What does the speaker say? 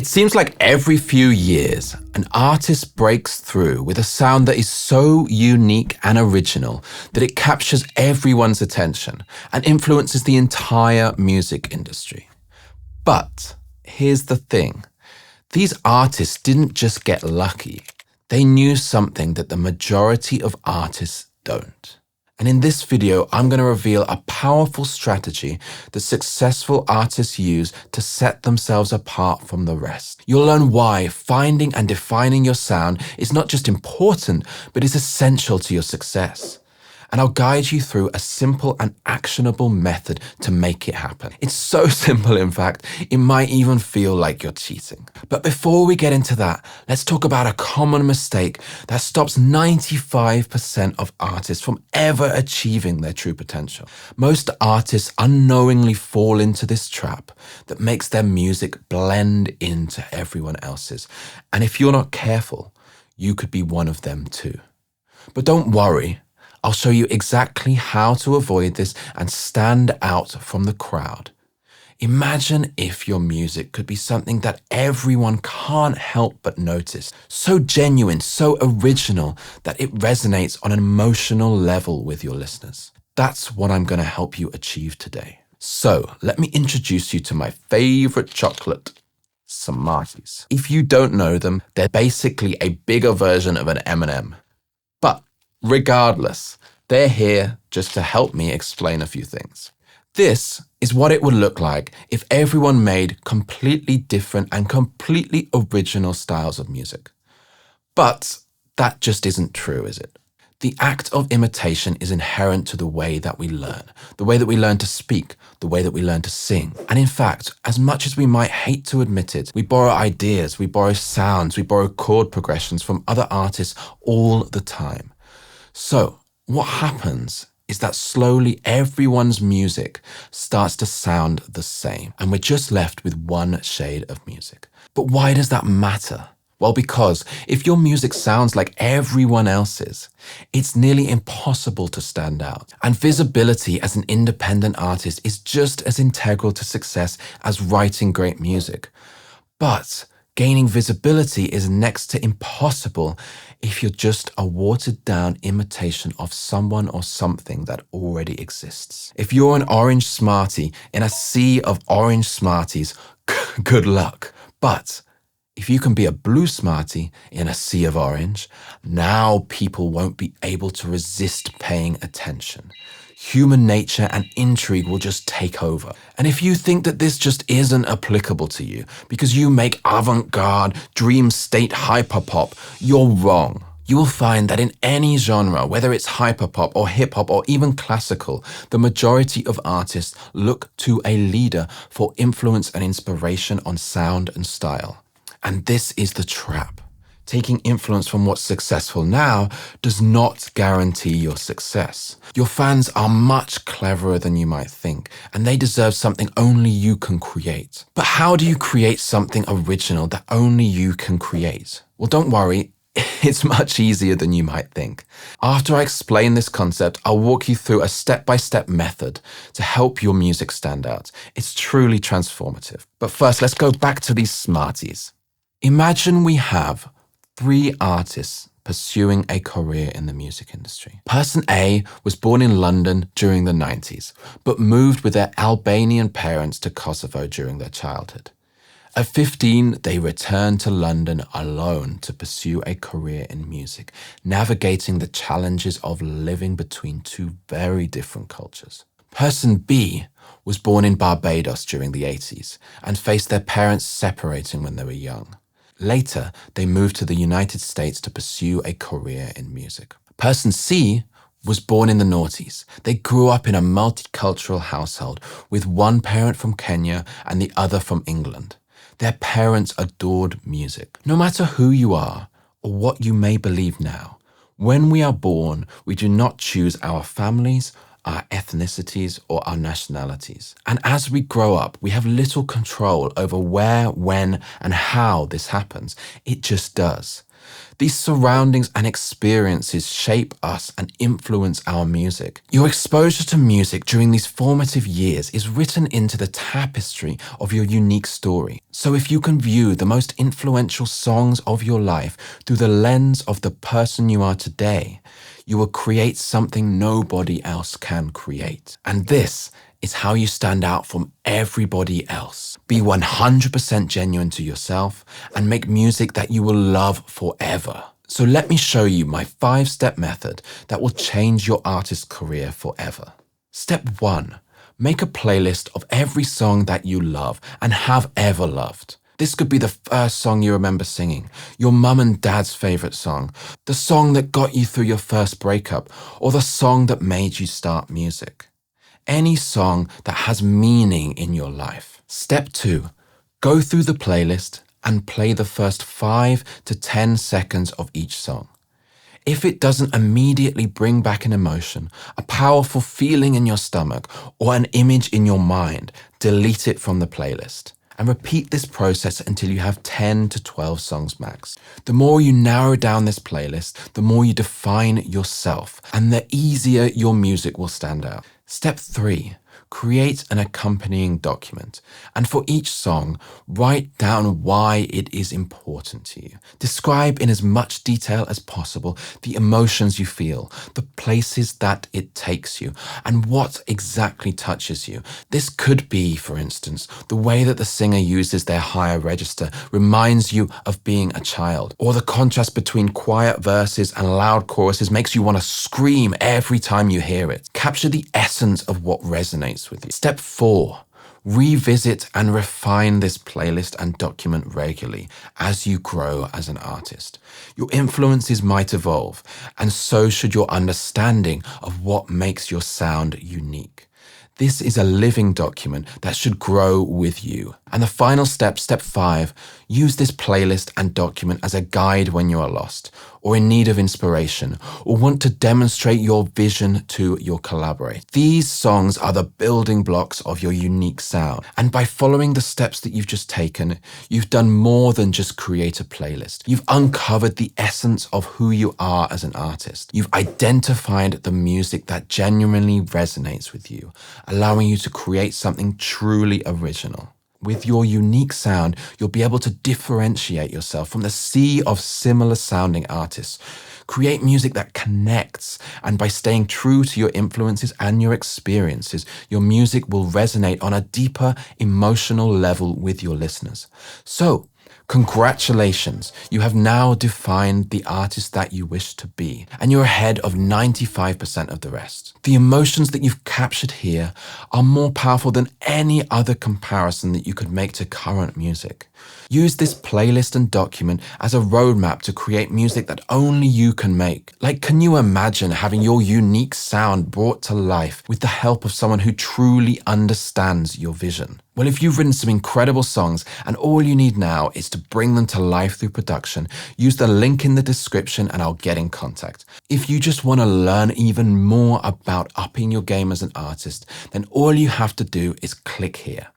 It seems like every few years, an artist breaks through with a sound that is so unique and original that it captures everyone's attention and influences the entire music industry. But here's the thing. These artists didn't just get lucky. They knew something that the majority of artists don't. And in this video, I'm going to reveal a powerful strategy that successful artists use to set themselves apart from the rest. You'll learn why finding and defining your sound is not just important, but is essential to your success. And I'll guide you through a simple and actionable method to make it happen. It's so simple, in fact, it might even feel like you're cheating. But before we get into that, let's talk about a common mistake that stops 95% of artists from ever achieving their true potential. Most artists unknowingly fall into this trap that makes their music blend into everyone else's. And if you're not careful, you could be one of them too. But don't worry. I'll show you exactly how to avoid this and stand out from the crowd. Imagine if your music could be something that everyone can't help but notice. So genuine, so original that it resonates on an emotional level with your listeners. That's what I'm going to help you achieve today. So let me introduce you to my favorite chocolate, Smarties. If you don't know them, they're basically a bigger version of an M&M. But regardless, they're here just to help me explain a few things. This is what it would look like if everyone made completely different and completely original styles of music. But that just isn't true, is it? The act of imitation is inherent to the way that we learn to speak, the way that we learn to sing. And in fact, as much as we might hate to admit it, we borrow ideas, we borrow sounds, we borrow chord progressions from other artists all the time. So, what happens is that slowly everyone's music starts to sound the same, and we're just left with one shade of music. But why does that matter? Well, because if your music sounds like everyone else's, it's nearly impossible to stand out. And visibility as an independent artist is just as integral to success as writing great music. But gaining visibility is next to impossible if you're just a watered-down imitation of someone or something that already exists. If you're an orange Smartie in a sea of orange Smarties, good luck. But if you can be a blue Smartie in a sea of orange, now people won't be able to resist paying attention. Human nature and intrigue will just take over. And if you think that this just isn't applicable to you because you make avant-garde, dream state hyperpop, you're wrong. You will find that in any genre, whether it's hyperpop or hip-hop or even classical, the majority of artists look to a leader for influence and inspiration on sound and style. And this is the trap. Taking influence from what's successful now does not guarantee your success. Your fans are much cleverer than you might think, and they deserve something only you can create. But how do you create something original that only you can create? Well, don't worry, it's much easier than you might think. After I explain this concept, I'll walk you through a step-by-step method to help your music stand out. It's truly transformative. But first, let's go back to these Smarties. Imagine we have 3 artists pursuing a career in the music industry. Person A was born in London during the 90s, but moved with their Albanian parents to Kosovo during their childhood. At 15, they returned to London alone to pursue a career in music, navigating the challenges of living between 2 very different cultures. Person B was born in Barbados during the 80s and faced their parents separating when they were young. Later, they moved to the United States to pursue a career in music. Person C was born in the noughties. They grew up in a multicultural household with one parent from Kenya and the other from England. Their parents adored music. No matter who you are or what you may believe now, when we are born, we do not choose our families, our ethnicities, or our nationalities. And as we grow up, we have little control over where, when, and how this happens. It just does. These surroundings and experiences shape us and influence our music. Your exposure to music during these formative years is written into the tapestry of your unique story. So if you can view the most influential songs of your life through the lens of the person you are today, you will create something nobody else can create. And this is how you stand out from everybody else. Be 100% genuine to yourself and make music that you will love forever. So let me show you my 5-step method that will change your artist career forever. Step 1. Make a playlist of every song that you love and have ever loved. This could be the first song you remember singing, your mum and dad's favorite song, the song that got you through your first breakup, or the song that made you start music. Any song that has meaning in your life. Step 2. Go through the playlist and play the first 5 to 10 seconds of each song. If it doesn't immediately bring back an emotion, a powerful feeling in your stomach, or an image in your mind, delete it from the playlist. And repeat this process until you have 10 to 12 songs max. The more you narrow down this playlist, the more you define yourself, and the easier your music will stand out. Step 3. Create an accompanying document. And for each song, write down why it is important to you. Describe in as much detail as possible the emotions you feel, the places that it takes you, and what exactly touches you. This could be, for instance, the way that the singer uses their higher register reminds you of being a child, or the contrast between quiet verses and loud choruses makes you want to scream every time you hear it. Capture the essence of what resonates with you. Step 4. Revisit and refine this playlist and document regularly as you grow as an artist. Your influences might evolve, and so should your understanding of what makes your sound unique. This is a living document that should grow with you. And the final step, step 5, use this playlist and document as a guide when you are lost, or in need of inspiration, or want to demonstrate your vision to your collaborator. These songs are the building blocks of your unique sound. And by following the steps that you've just taken, you've done more than just create a playlist. You've uncovered the essence of who you are as an artist. You've identified the music that genuinely resonates with you, allowing you to create something truly original. With your unique sound, you'll be able to differentiate yourself from the sea of similar sounding artists. Create music that connects, and by staying true to your influences and your experiences, your music will resonate on a deeper emotional level with your listeners. So, congratulations, you have now defined the artist that you wish to be, and you're ahead of 95% of the rest. The emotions that you've captured here are more powerful than any other comparison that you could make to current music. Use this playlist and document as a roadmap to create music that only you can make. Like, can you imagine having your unique sound brought to life with the help of someone who truly understands your vision? Well, if you've written some incredible songs and all you need now is to bring them to life through production, use the link in the description and I'll get in contact. If you just want to learn even more about upping your game as an artist, then all you have to do is click here.